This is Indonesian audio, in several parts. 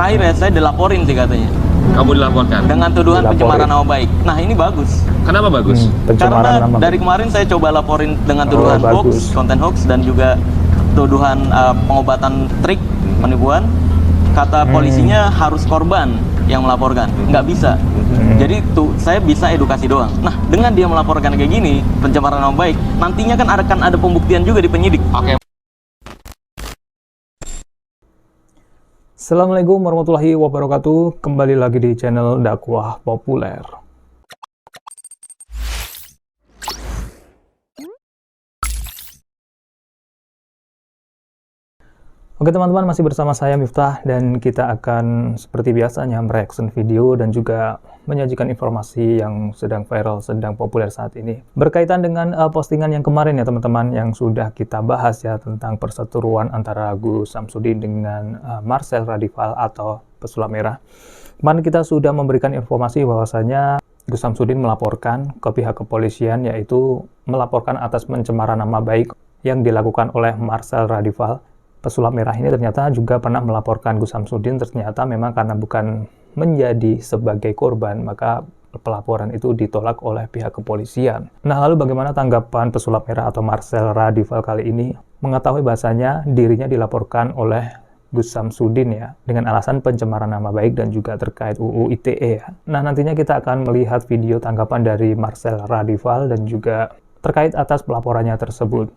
Terakhir ya saya dilaporin sih katanya. Kamu dilaporkan? Dengan tuduhan pencemaran nama baik. Nah ini bagus. Kenapa bagus? Karena dari kemarin saya coba laporin dengan tuduhan hoax, konten hoax, dan juga tuduhan pengobatan trik, penipuan. Kata polisinya harus korban yang melaporkan, nggak bisa. Jadi tuh saya bisa edukasi doang. Nah dengan dia melaporkan kayak gini, pencemaran nama baik, nantinya kan akan ada pembuktian juga di penyidik. Oke. Assalamualaikum warahmatullahi wabarakatuh. Kembali lagi di channel Dakwah Populer. Oke teman-teman, masih bersama saya Miftah, dan kita akan seperti biasanya mereaction video dan juga menyajikan informasi yang sedang viral, sedang populer saat ini. Berkaitan dengan postingan yang kemarin ya teman-teman, yang sudah kita bahas ya, tentang perseteruan antara Gus Samsudin dengan Marcel Radival atau Pesulap Merah. Kemarin kita sudah memberikan informasi bahwasanya Gus Samsudin melaporkan ke pihak kepolisian, yaitu melaporkan atas pencemaran nama baik yang dilakukan oleh Marcel Radival. Pesulap Merah ini ternyata juga pernah melaporkan Gus Samsudin, ternyata memang karena bukan menjadi sebagai korban, maka pelaporan itu ditolak oleh pihak kepolisian. Nah, lalu bagaimana tanggapan Pesulap Merah atau Marcel Radival kali ini? Mengetahui bahasanya dirinya dilaporkan oleh Gus Samsudin ya, dengan alasan pencemaran nama baik dan juga terkait UU ITE ya. Nah, nantinya kita akan melihat video tanggapan dari Marcel Radival dan juga terkait atas pelaporannya tersebut.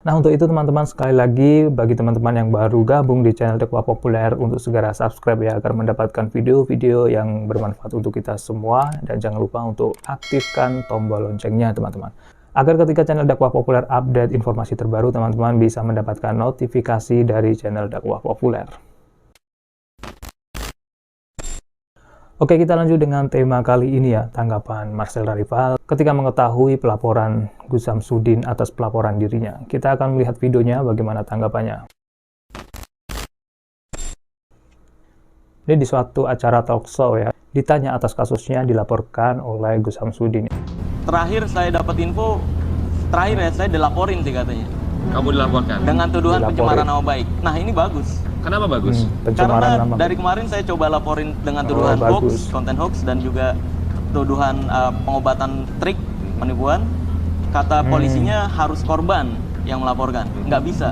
Nah, untuk itu teman-teman, sekali lagi bagi teman-teman yang baru gabung di channel Dakwah Populer, untuk segera subscribe ya, agar mendapatkan video-video yang bermanfaat untuk kita semua, dan jangan lupa untuk aktifkan tombol loncengnya teman-teman, agar ketika channel Dakwah Populer update informasi terbaru, teman-teman bisa mendapatkan notifikasi dari channel Dakwah Populer. Oke, kita lanjut dengan tema kali ini ya, tanggapan Marcel Radival ketika mengetahui pelaporan Gus Samsudin atas pelaporan dirinya. Kita akan melihat videonya bagaimana tanggapannya. Ini di suatu acara talk show ya, ditanya atas kasusnya dilaporkan oleh Gus Samsudin. Terakhir saya dapat info, terakhir ya saya dilaporin sih katanya. Kamu dilaporkan? Dengan tuduhan pencemaran nama baik. Nah ini bagus. Kenapa bagus? Karena dari kemarin saya coba laporin dengan tuduhan hoax, konten hoax, dan juga tuduhan pengobatan trik, penipuan. Kata polisinya harus korban yang melaporkan, nggak bisa.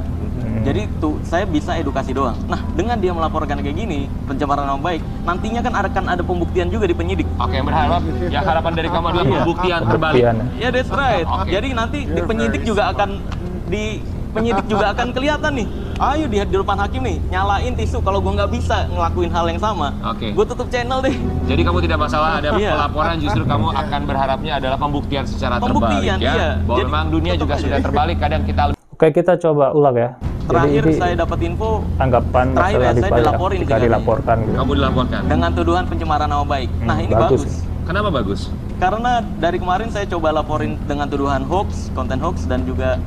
Jadi tuh saya bisa edukasi doang. Nah dengan dia melaporkan kayak gini, pencemaran nama baik, nantinya kan akan ada pembuktian juga di penyidik. Oke, berharap ya, harapan dari kamu adalah pembuktian terbalik. Ya, that's right. Jadi nanti di penyidik juga akan kelihatan nih. Ayo di depan hakim nih, nyalain tisu kalau gue nggak bisa ngelakuin hal yang sama. Gue tutup channel deh. Jadi kamu tidak masalah ada pelaporan, justru kamu akan berharapnya adalah pembuktian secara terbalik ya. Iya. Bahwa jadi, memang dunia juga sudah terbalik, kadang kita... Oke, kita coba ulang ya. Terakhir saya dapat info, tanggapan terakhir Marcel saya dilaporin ya, dilaporkan gitu. Kamu dilaporkan? Dengan tuduhan pencemaran nama baik. Nah ini bagus. Kenapa bagus? Karena dari kemarin saya coba laporin dengan tuduhan hoax, konten hoax, dan juga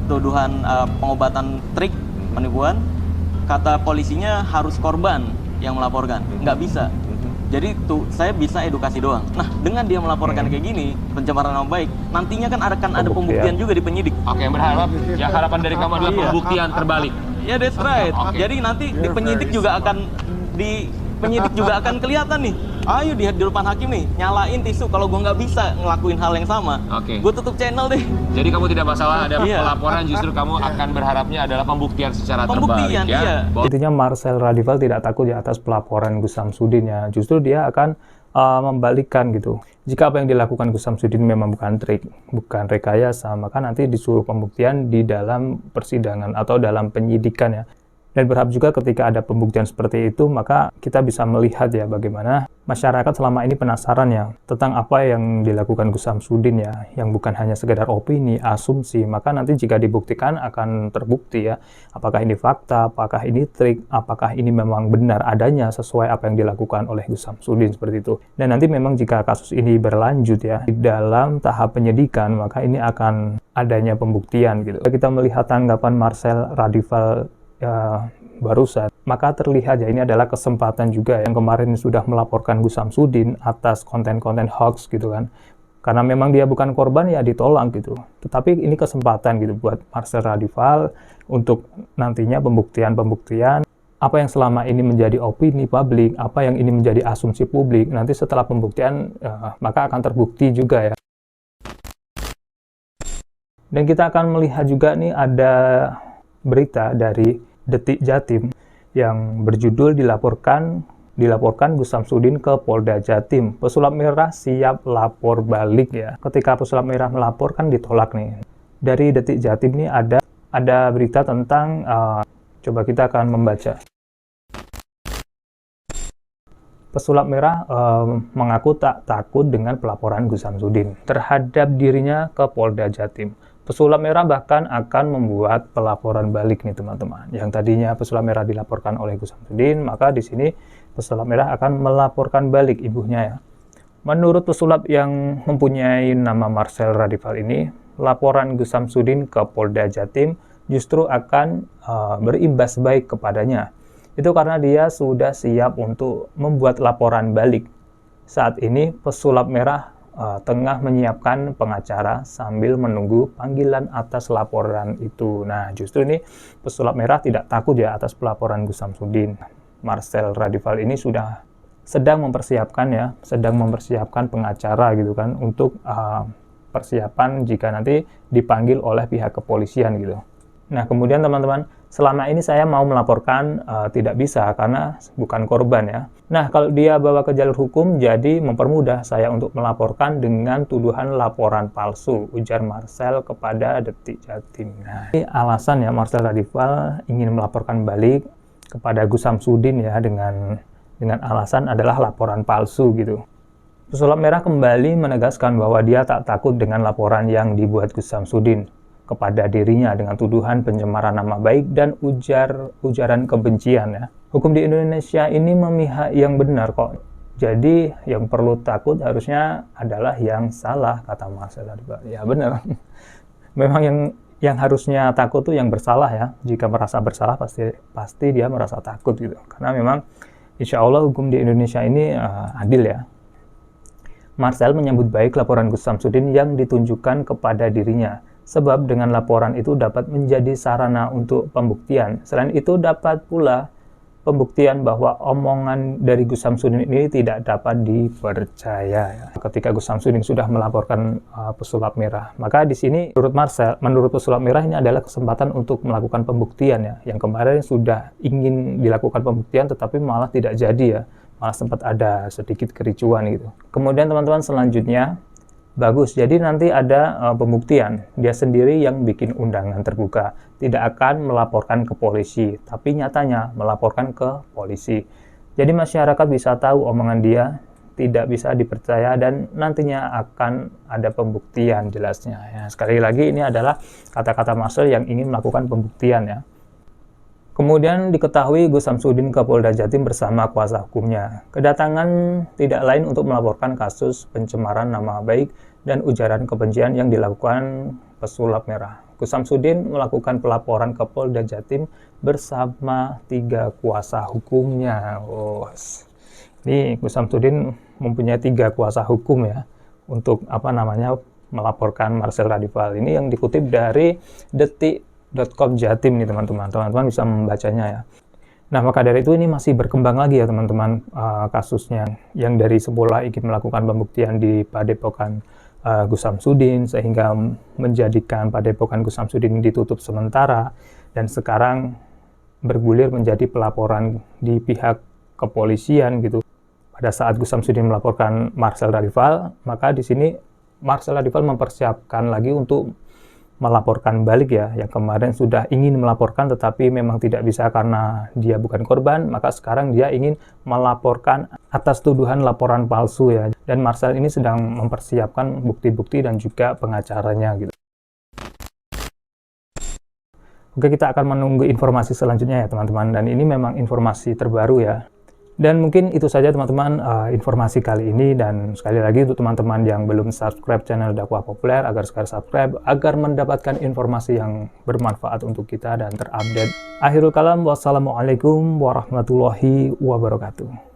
tuduhan pengobatan trik, penipuan. Kata polisinya harus korban yang melaporkan, nggak bisa. Jadi tuh saya bisa edukasi doang. Nah dengan dia melaporkan kayak gini, pencemaran nama baik, nantinya kan akan ada pembuktian juga di penyidik. Oke, berharap ya, harapan dari kamu adalah pembuktian terbalik. Ya, that's right. Jadi nanti di penyidik juga akan kelihatan nih. Ayo di depan hakim nih, nyalain tisu kalau gue nggak bisa ngelakuin hal yang sama. Gue tutup channel deh. Jadi kamu tidak masalah ada pelaporan, justru kamu akan berharapnya adalah pembuktian secara terbalik ya. Iya. Intinya Marcel Radival tidak takut di atas pelaporan Gus Samsudin ya. Justru dia akan membalikkan gitu. Jika apa yang dilakukan Gus Samsudin memang bukan trik, bukan rekayasa, maka nanti disuruh pembuktian di dalam persidangan atau dalam penyidikan ya. Dan berharap juga ketika ada pembuktian seperti itu, maka kita bisa melihat ya bagaimana masyarakat selama ini penasaran ya tentang apa yang dilakukan Gus Samsudin ya, yang bukan hanya sekedar opini, asumsi. Maka nanti jika dibuktikan akan terbukti ya, apakah ini fakta, apakah ini trik, apakah ini memang benar adanya sesuai apa yang dilakukan oleh Gus Samsudin seperti itu. Dan nanti memang jika kasus ini berlanjut ya di dalam tahap penyidikan, maka ini akan adanya pembuktian gitu. Kita melihat tanggapan Marcel Radival barusan, maka terlihat ya ini adalah kesempatan juga yang kemarin sudah melaporkan Gus Samsudin atas konten-konten hoax gitu kan, karena memang dia bukan korban ya ditolak gitu. Tetapi ini kesempatan gitu buat Marcel Radival untuk nantinya pembuktian apa yang selama ini menjadi opini publik, apa yang ini menjadi asumsi publik, nanti setelah pembuktian maka akan terbukti juga ya. Dan kita akan melihat juga nih ada berita dari Detik Jatim yang berjudul dilaporkan Gus Samsudin ke Polda Jatim. Pesulap merah siap lapor balik ya. Ketika pesulap merah melapor kan ditolak nih. Dari Detik Jatim nih ada berita tentang coba kita akan membaca. Pesulap merah mengaku tak takut dengan pelaporan Gus Samsudin terhadap dirinya ke Polda Jatim. Pesulap merah bahkan akan membuat pelaporan balik nih teman-teman. Yang tadinya pesulap merah dilaporkan oleh Gus Samsudin, maka di sini pesulap merah akan melaporkan balik ibunya ya. Menurut pesulap yang mempunyai nama Marcel Radival ini, laporan Gus Samsudin ke Polda Jatim justru akan berimbas baik kepadanya. Itu karena dia sudah siap untuk membuat laporan balik. Saat ini pesulap merah tengah menyiapkan pengacara sambil menunggu panggilan atas laporan itu. Nah, justru ini pesulap merah tidak takut ya atas pelaporan Gus Samsudin. Marcel Radival ini sedang mempersiapkan pengacara gitu kan untuk persiapan jika nanti dipanggil oleh pihak kepolisian gitu. Nah, kemudian teman-teman, selama ini saya mau melaporkan tidak bisa karena bukan korban ya. Nah, kalau dia bawa ke jalur hukum, jadi mempermudah saya untuk melaporkan dengan tuduhan laporan palsu, ujar Marcel kepada Detik Jatim. Nah, ini alasan ya Marcel Radival ingin melaporkan balik kepada Gus Samsudin ya dengan alasan adalah laporan palsu gitu. Pesulap merah kembali menegaskan bahwa dia tak takut dengan laporan yang dibuat Gus Samsudin kepada dirinya dengan tuduhan pencemaran nama baik dan ujaran kebencian ya. Hukum di Indonesia ini memihak yang benar kok. Jadi yang perlu takut harusnya adalah yang salah, kata Marcel Radival. Ya benar. Memang yang harusnya takut tuh yang bersalah ya. Jika merasa bersalah pasti dia merasa takut gitu. Karena memang insya Allah hukum di Indonesia ini adil ya. Marcel menyambut baik laporan Gus Samsudin yang ditunjukkan kepada dirinya. Sebab dengan laporan itu dapat menjadi sarana untuk pembuktian. Selain itu dapat pula pembuktian bahwa omongan dari Gus Samsudin ini tidak dapat dipercaya. Ketika Gus Samsudin sudah melaporkan pesulap merah, maka di sini menurut pesulap merah ini adalah kesempatan untuk melakukan pembuktian ya. Yang kemarin sudah ingin dilakukan pembuktian tetapi malah tidak jadi ya. Malah sempat ada sedikit kericuan gitu. Kemudian teman-teman selanjutnya, bagus, jadi nanti ada pembuktian. Dia sendiri yang bikin undangan terbuka. Tidak akan melaporkan ke polisi, tapi nyatanya melaporkan ke polisi. Jadi masyarakat bisa tahu omongan dia tidak bisa dipercaya dan nantinya akan ada pembuktian jelasnya. Ya, sekali lagi ini adalah kata-kata Marcel yang ingin melakukan pembuktian ya. Kemudian diketahui Gus Samsudin ke Polda Jatim bersama kuasa hukumnya. Kedatangan tidak lain untuk melaporkan kasus pencemaran nama baik dan ujaran kebencian yang dilakukan pesulap merah. Gus Samsudin melakukan pelaporan ke Polda Jatim bersama 3 kuasa hukumnya. Ini Gus Samsudin mempunyai 3 kuasa hukum ya untuk melaporkan Marcel Radival. Ini yang dikutip dari Detik.com Jatim nih teman-teman. Teman-teman bisa membacanya ya. Nah, maka dari itu ini masih berkembang lagi ya teman-teman kasusnya yang dari semula ingin melakukan pembuktian di Padepokan Gus Samsudin sehingga menjadikan Padepokan Gus Samsudin ditutup sementara dan sekarang bergulir menjadi pelaporan di pihak kepolisian gitu. Pada saat Gus Samsudin melaporkan Marcel Radival, maka di sini Marcel Radival mempersiapkan lagi untuk melaporkan balik ya, yang kemarin sudah ingin melaporkan tetapi memang tidak bisa karena dia bukan korban, maka sekarang dia ingin melaporkan atas tuduhan laporan palsu ya. Dan Marcel ini sedang mempersiapkan bukti-bukti dan juga pengacaranya gitu. Oke, kita akan menunggu informasi selanjutnya ya teman-teman, dan ini memang informasi terbaru ya. Dan mungkin itu saja teman-teman informasi kali ini, dan sekali lagi untuk teman-teman yang belum subscribe channel Dakwah Populer agar segera subscribe agar mendapatkan informasi yang bermanfaat untuk kita dan terupdate. Akhirul kalam, wassalamualaikum warahmatullahi wabarakatuh.